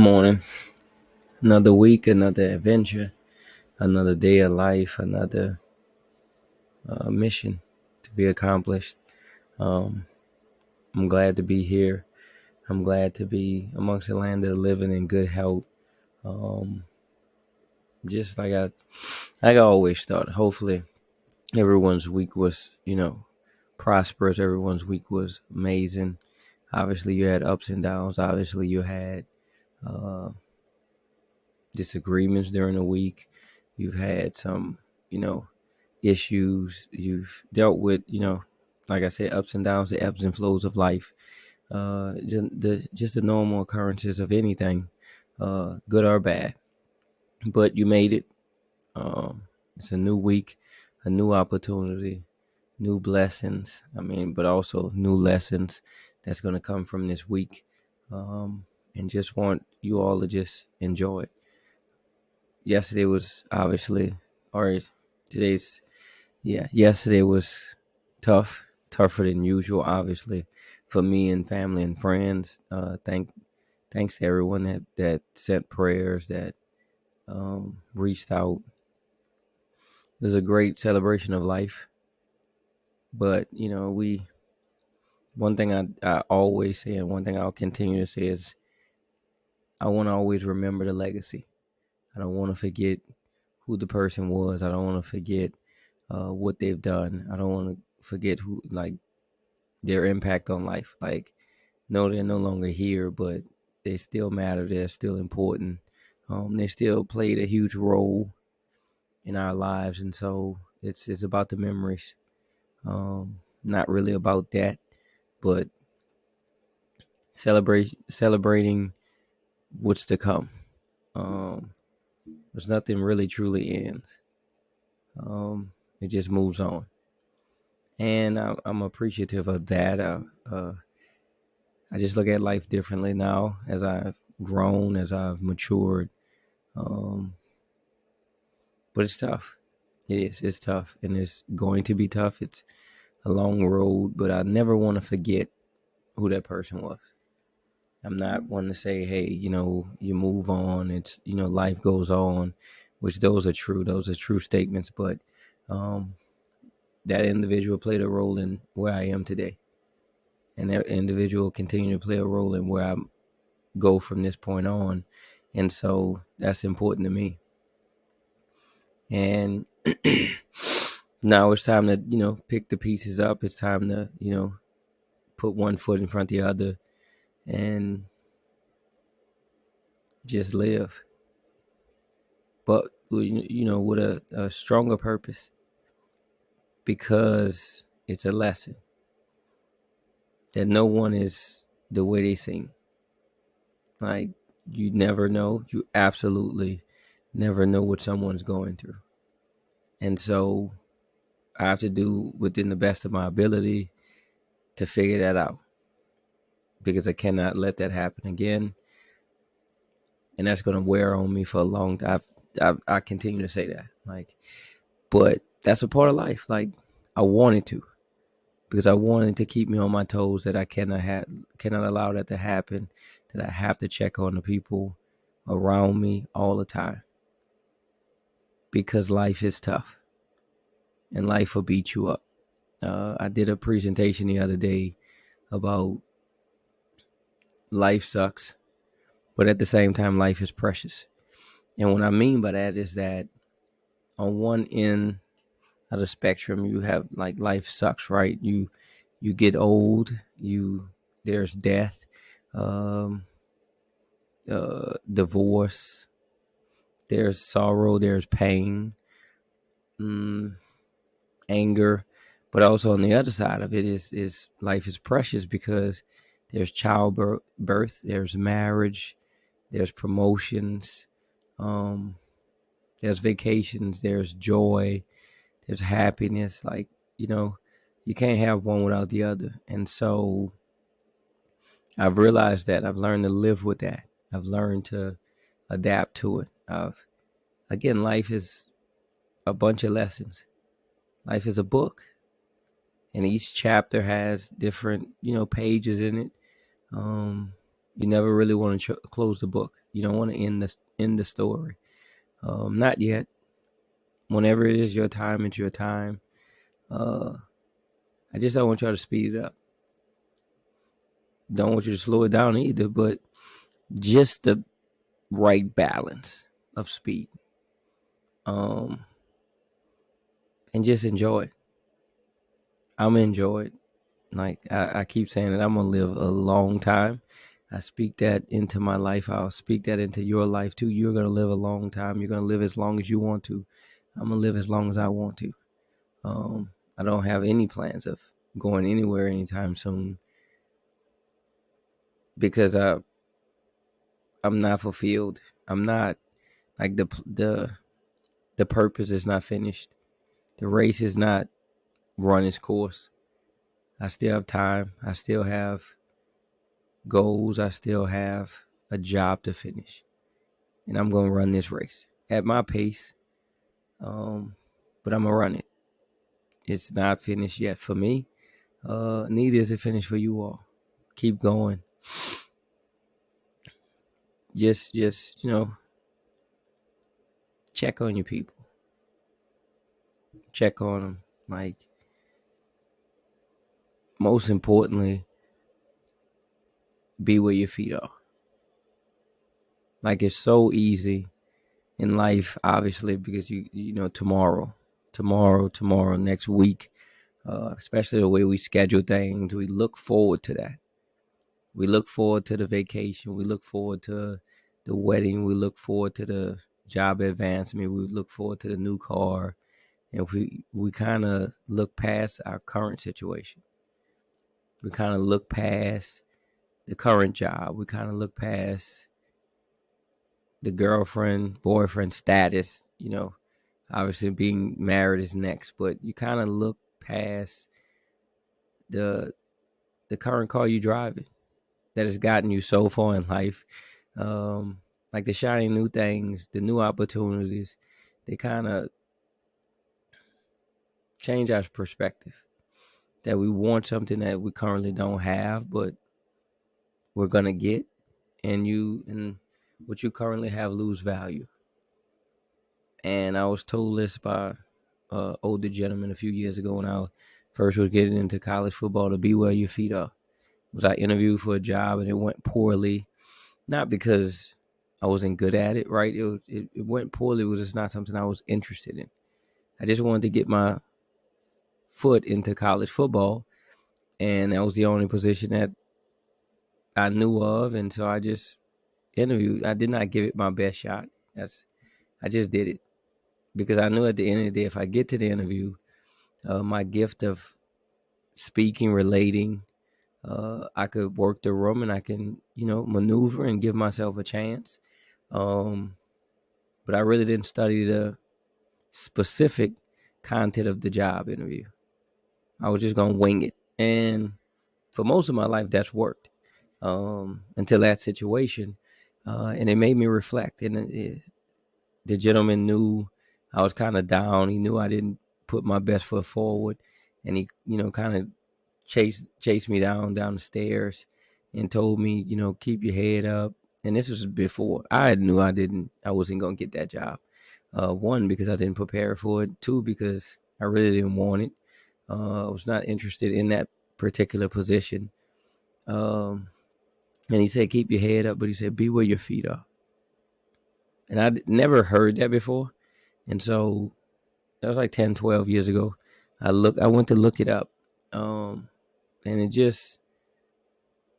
Morning. Another week, another adventure, another day of life, another mission to be accomplished. Um, I'm glad to be here. I'm glad to be amongst the land of the living in good health. Um, just like I always thought. Hopefully, everyone's week was, prosperous. Everyone's week was amazing. Obviously, you had ups and downs. Obviously, you had uh, disagreements during the week. You've had some, you know, issues. You've dealt with, like I said, ups and downs, the ebbs and flows of life. Just the normal occurrences of anything, good or bad. But you made it. It's a new week, a new opportunity, new blessings. But also new lessons that's going to come from this week. And just want you all to just enjoy it. Yesterday was obviously, or today's, yesterday was tougher than usual, obviously, for me and family and friends. Thanks to everyone that sent prayers, that reached out. It was a great celebration of life. But one thing I always say, and one thing I'll continue to say is, I want to always remember the legacy. I don't want to forget who the person was. I don't want to forget what they've done. I don't want to forget who, like, their impact on life. Like, no, they're no longer here, but they still matter. They're still important. They still played a huge role in our lives, and so it's about the memories. Not really about that, but celebrating what's to come. Um, there's nothing really truly ends. It just moves on, and I'm appreciative of that. I just look at life differently now as I've grown, as I've matured. Um, but it's tough. It is. It's tough, and it's going to be tough. It's a long road, but I never want to forget who that person was. I'm not one to say, hey, you move on. It's, life goes on, which those are true. Those are true statements. But um, that individual played a role in where I am today, and that individual continue to play a role in where I go from this point on. And so that's important to me. And now it's time to, pick the pieces up. It's time to, put one foot in front of the other and just live. But, with a stronger purpose, because it's a lesson that no one is the way they seem. Like, you never know. You absolutely never know what someone's going through. And so I have to do within the best of my ability to figure that out, because I cannot let that happen again. And that's going to wear on me for a long time. I continue to say that, like, but that's a part of life. Like, I wanted to, because I wanted to keep me on my toes, that I cannot allow that to happen, that I have to check on the people around me all the time, because life is tough and life will beat you up. I did a presentation the other day about life sucks, but at the same time, life is precious. And what I mean by that is that on one end of the spectrum, you have, like, life sucks, right? You get old, there's death, um, divorce, there's sorrow, there's pain, mm, anger. But also on the other side of it is life is precious, because there's childbirth, there's marriage, there's promotions, um, there's vacations, there's joy, there's happiness. Like, you can't have one without the other. And so I've realized that. I've learned to live with that. I've learned to adapt to it. Again, life is a bunch of lessons. Life is a book, and each chapter has different, pages in it. Um, You never really want to close the book. You don't want to end the story. Not yet. Whenever it is your time, it's your time. I just don't want y'all to speed it up. Don't want you to slow it down either, but just the right balance of speed. And just enjoy it. I'm gonna enjoy it. Like I keep saying that I'm gonna live a long time. I speak that into my life. I'll speak that into your life too. You're gonna live a long time. You're gonna live as long as you want to. I'm gonna live as long as I want to. I don't have any plans of going anywhere anytime soon because I'm not fulfilled. I'm not like the purpose is not finished. The race is not run its course. I still have time. I still have goals. I still have a job to finish, and I'm gonna run this race at my pace. But I'm gonna run it. It's not finished yet for me. Neither is it finished for you all. Keep going. Just check on your people. Check on them. Like, most importantly, be where your feet are. Like, it's so easy in life, obviously, because you know tomorrow, next week, especially the way we schedule things, we look forward to that. We look forward to the vacation. We look forward to the wedding. We look forward to the job advancement. We look forward to the new car. And we kind of look past our current situation. We kind of look past the current job. We kind of look past the girlfriend, boyfriend status. Obviously being married is next, but you kind of look past the current car you driving that has gotten you so far in life. Like the shiny new things, the new opportunities, they kind of change our perspective. That we want something that we currently don't have, but we're gonna get, and what you currently have lose value. And I was told this by an older gentleman a few years ago when I first was getting into college football, to be where your feet are. Was I interviewed for a job and it went poorly, not because I wasn't good at it, right? It went poorly. It was just not something I was interested in. I just wanted to get my foot into college football, and that was the only position that I knew of, and so I just interviewed. I did not give it my best shot. I just did it because I knew at the end of the day, if I get to the interview, my gift of speaking, relating, I could work the room and I can, maneuver and give myself a chance. But I really didn't study the specific content of the job interview. I was just gonna wing it, and for most of my life, that's worked until that situation, and it made me reflect. And the gentleman knew I was kind of down. He knew I didn't put my best foot forward, and he, kind of chased me down the stairs and told me, keep your head up. And this was before I knew I wasn't gonna get that job. One, because I didn't prepare for it. Two, because I really didn't want it. I was not interested in that particular position. And he said, keep your head up, but he said, be where your feet are. And I never heard that before. And so that was like 10, 12 years ago. I went to look it up. And it's just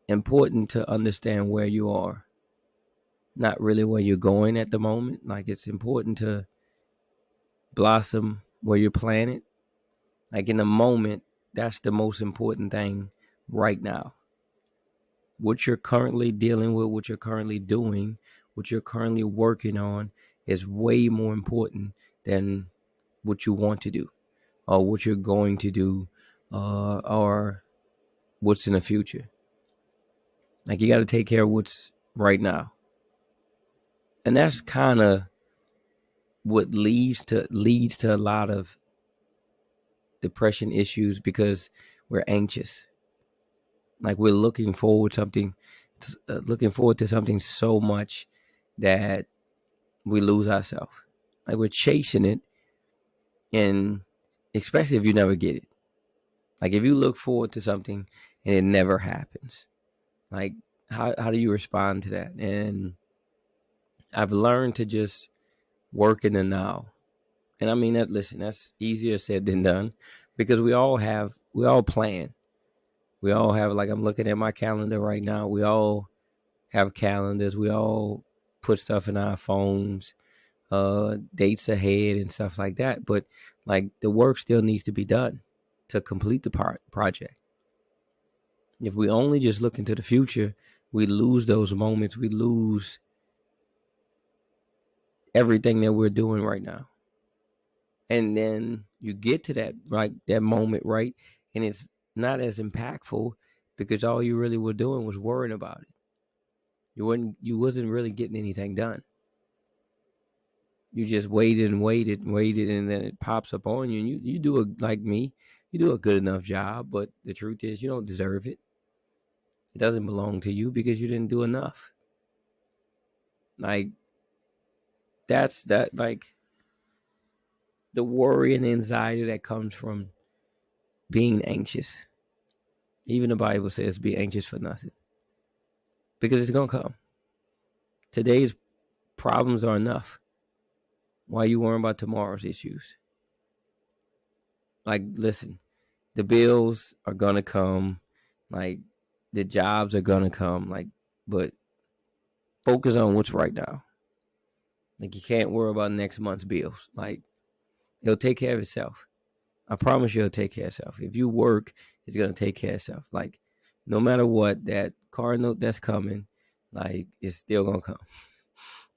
important to understand where you are, not really where you're going at the moment. Like, it's important to blossom where you're planted. Like, in the moment, that's the most important thing right now. What you're currently dealing with, what you're currently doing, what you're currently working on is way more important than what you want to do or what you're going to do or what's in the future. Like, you got to take care of what's right now. And that's kind of what leads to a lot of depression issues, because we're anxious. Like, we're looking forward to something looking forward to something so much that we lose ourselves. Like we're chasing it, and especially if you never get it. Like if you look forward to something and it never happens, like how do you respond to that? And I've learned to just work in the now. And I mean that. Listen, that's easier said than done, because we all plan. We all have, like, I'm looking at my calendar right now. We all have calendars. We all put stuff in our phones, dates ahead and stuff like that. But like the work still needs to be done to complete the project. If we only just look into the future, we lose those moments. We lose everything that we're doing right now. And then you get to that moment, right? And it's not as impactful because all you really were doing was worrying about it. You wasn't really getting anything done. You just waited and waited and waited, and then it pops up on you, and you do like me, you do a good enough job, but the truth is you don't deserve it. It doesn't belong to you because you didn't do enough. Like that's that like the worry and anxiety that comes from being anxious. Even the Bible says be anxious for nothing, because it's gonna come. Today's problems are enough. Why are you worrying about tomorrow's issues? Like, listen, the bills are gonna come, like the jobs are gonna come, like, but focus on what's right now. Like, you can't worry about next month's bills. Like, it'll take care of itself. I promise you, it'll take care of itself. If you work, it's gonna take care of itself. Like, no matter what, that car note that's coming, like, it's still gonna come.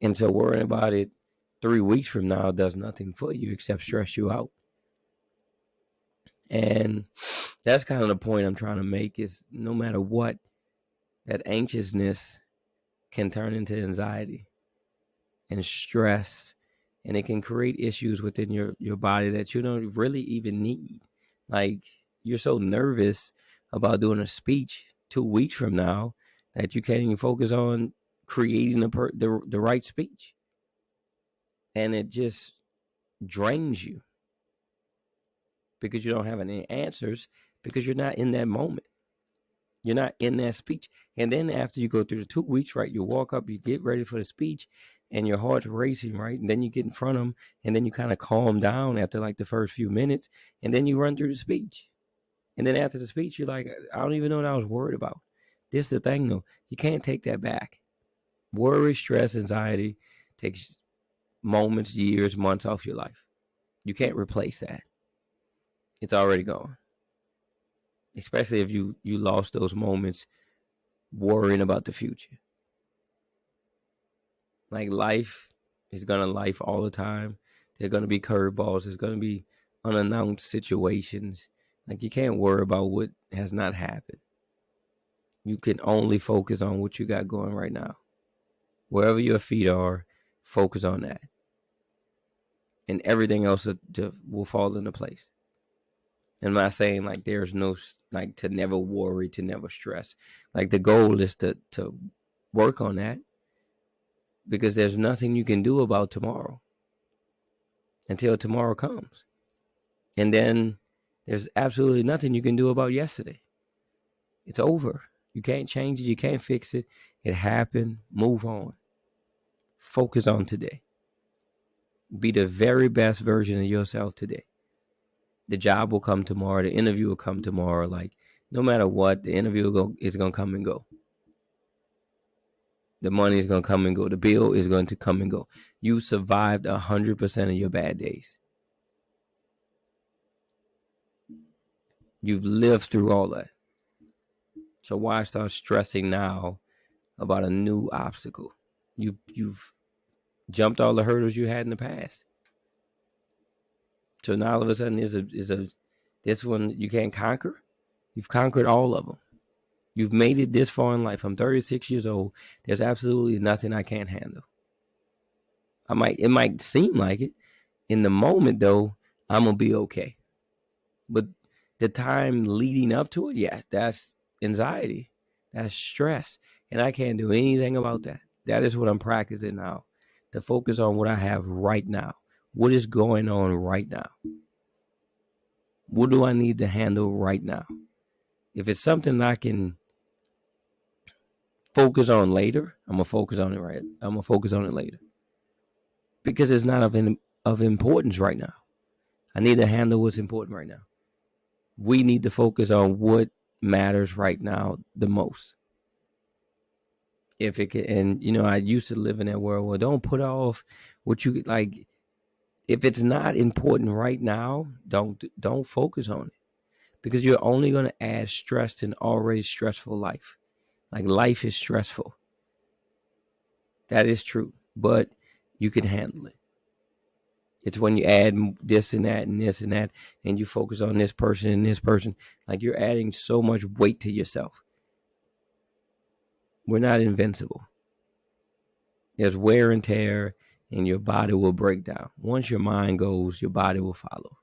And so worrying about it 3 weeks from now does nothing for you except stress you out. And that's kind of the point I'm trying to make, is no matter what, that anxiousness can turn into anxiety and stress, and it can create issues within your body that you don't really even need. Like, you're so nervous about doing a speech 2 weeks from now that you can't even focus on creating the right speech, and it just drains you because you don't have any answers, because you're not in that moment. You're not in that speech. And then after you go through the 2 weeks, right, you walk up, you get ready for the speech, and your heart's racing, right? And then you get in front of them, and then you kind of calm down after like the first few minutes, and then you run through the speech. And then after the speech, you're like, I don't even know what I was worried about. This is the thing, though. You can't take that back. Worry, stress, anxiety takes moments, years, months off your life. You can't replace that. It's already gone. Especially if you lost those moments worrying about the future. Like, life is gonna life all the time. There's gonna be curveballs. There's gonna be unannounced situations. Like, you can't worry about what has not happened. You can only focus on what you got going right now. Wherever your feet are, focus on that, and everything else will fall into place. I'm not saying like there's no, like, to never worry, to never stress. Like, the goal is to work on that, because there's nothing you can do about tomorrow until tomorrow comes. And then there's absolutely nothing you can do about yesterday. It's over. You can't change it. You can't fix it. It happened. Move on. Focus on today. Be the very best version of yourself today. The job will come tomorrow. The interview will come tomorrow. Like, no matter what, the interview is going to come and go. The money is going to come and go. The bill is going to come and go. You survived 100% of your bad days. You've lived through all that. So why start stressing now about a new obstacle? You've jumped all the hurdles you had in the past. So now all of a sudden this one you can't conquer. You've conquered all of them. You've made it this far in life. I'm 36 years old. There's absolutely nothing I can't handle. It might seem like it. In the moment, though, I'm gonna be okay. But the time leading up to it, yeah, that's anxiety. That's stress. And I can't do anything about that. That is what I'm practicing now. To focus on what I have right now. What is going on right now? What do I need to handle right now? If it's something I can focus on later, I'm gonna focus on it I'm gonna focus on it later. Because it's not of importance right now. I need to handle what's important right now. We need to focus on what matters right now the most. If it can, and I used to live in that world where don't put off what you like. If it's not important right now, don't focus on it, because you're only going to add stress to an already stressful life. Like, life is stressful. That is true, but you can handle it. It's when you add this and that and this and that, and you focus on this person and this person, like you're adding so much weight to yourself. We're not invincible. There's wear and tear, and your body will break down. Once your mind goes, your body will follow.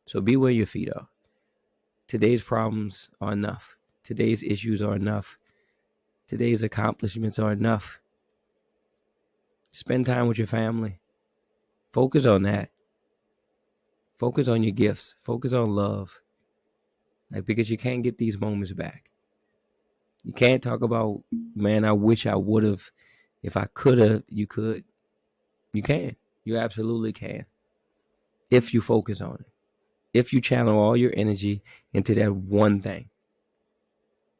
So be where your feet are. Today's problems are enough. Today's issues are enough. Today's accomplishments are enough. Spend time with your family. Focus on that. Focus on your gifts. Focus on love. Because you can't get these moments back. You can't talk about, man, I wish I would have. If I could have, you could. You can. You absolutely can. If you focus on it. If you channel all your energy into that one thing.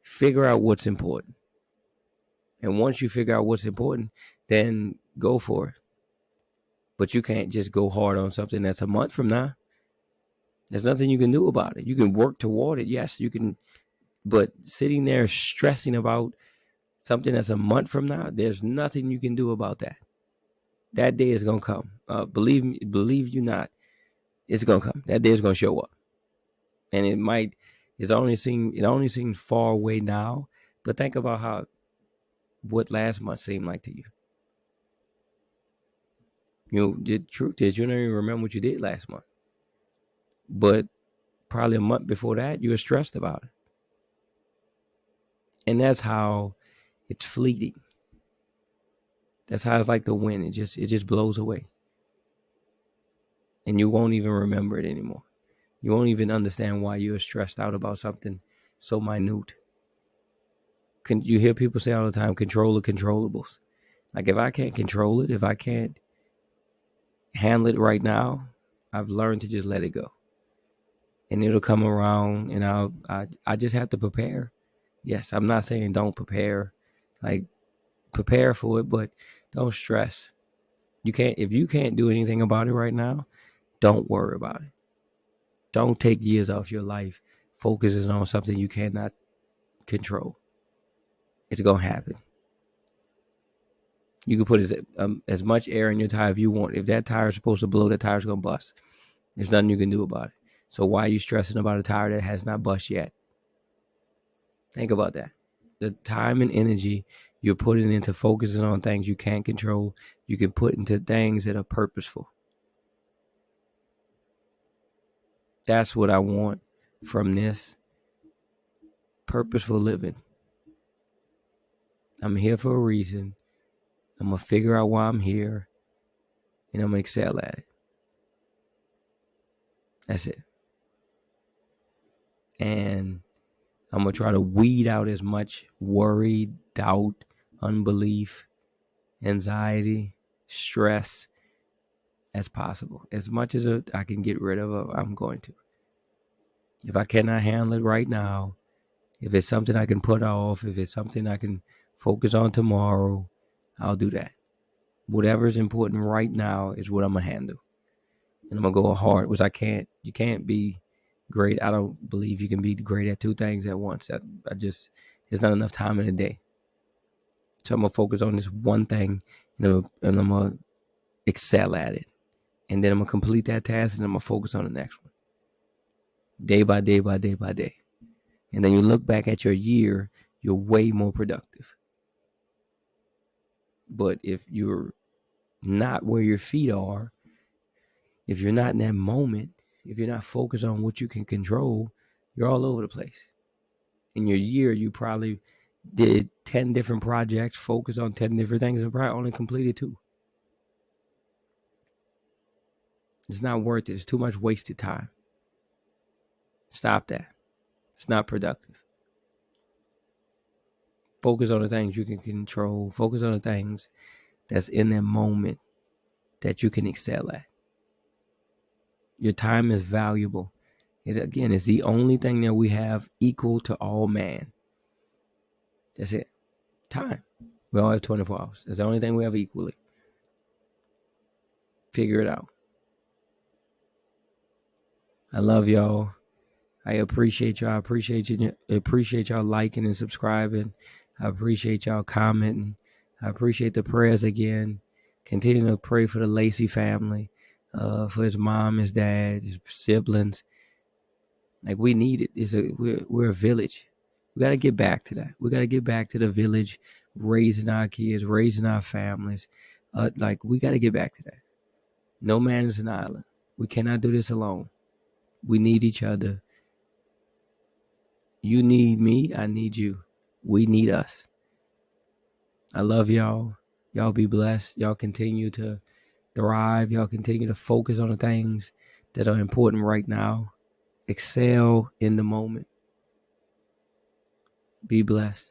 Figure out what's important. And once you figure out what's important, then go for it. But you can't just go hard on something that's a month from now. There's nothing you can do about it. You can work toward it. Yes, you can. But sitting there stressing about something that's a month from now, there's nothing you can do about that. That day is going to come. Believe me, believe you not, it's going to come. That day is going to show up. And it only seems far away now, but think about what last month seemed like to you. The truth is, you don't even remember what you did last month. But probably a month before that, you were stressed about it. And that's how it's fleeting. That's how it's like the wind. It just blows away. And you won't even remember it anymore. You won't even understand why you're stressed out about something so minute. You hear people say all the time, control the controllables. Like, if I can't control it, if I can't handle it right now, I've learned to just let it go. And it'll come around, and I just have to prepare. Yes, I'm not saying don't prepare. Like, prepare for it, but don't stress. If you can't do anything about it right now, don't worry about it. Don't take years off your life focusing on something you cannot control. It's going to happen. You can put as much air in your tire if you want. If that tire is supposed to blow, that tire's going to bust. There's nothing you can do about it. So why are you stressing about a tire that has not bust yet? Think about that. The time and energy you're putting into focusing on things you can't control, you can put into things that are purposeful. That's what I want from this. Purposeful living. I'm here for a reason. I'm going to figure out why I'm here, and I'm going to excel at it. That's it. And I'm going to try to weed out as much worry, doubt, unbelief, anxiety, stress as possible. As much as I can get rid of, I'm going to. If I cannot handle it right now, if it's something I can put off, if it's something I can focus on tomorrow, I'll do that. Whatever is important right now is what I'm going to handle. And I'm going to go hard, which you can't be great. I don't believe you can be great at two things at once. There's not enough time in a day. So I'm going to focus on this one thing, and I'm going to excel at it. And then I'm going to complete that task, and I'm going to focus on the next one. Day by day by day by day. And then you look back at your year, you're way more productive. But if you're not where your feet are, if you're not in that moment, if you're not focused on what you can control, you're all over the place. In your year, you probably did 10 different projects, focused on 10 different things, and probably only completed 2. It's not worth it. It's too much wasted time. Stop that. It's not productive. Focus on the things you can control. Focus on the things that's in that moment that you can excel at. Your time is valuable. Again, it's the only thing that we have equal to all man. That's it. Time. We all have 24 hours. That's the only thing we have equally. Figure it out. I love y'all. I appreciate y'all. I appreciate y'all liking and subscribing. I appreciate y'all commenting. I appreciate the prayers again. Continue to pray for the Lacey family, for his mom, his dad, his siblings. Like, we need it. We're a village. We got to get back to that. We got to get back to the village, raising our kids, raising our families. We got to get back to that. No man is an island. We cannot do this alone. We need each other. You need me. I need you. We need us. I love y'all. Y'all be blessed. Y'all continue to thrive. Y'all continue to focus on the things that are important right now. Excel in the moment. Be blessed.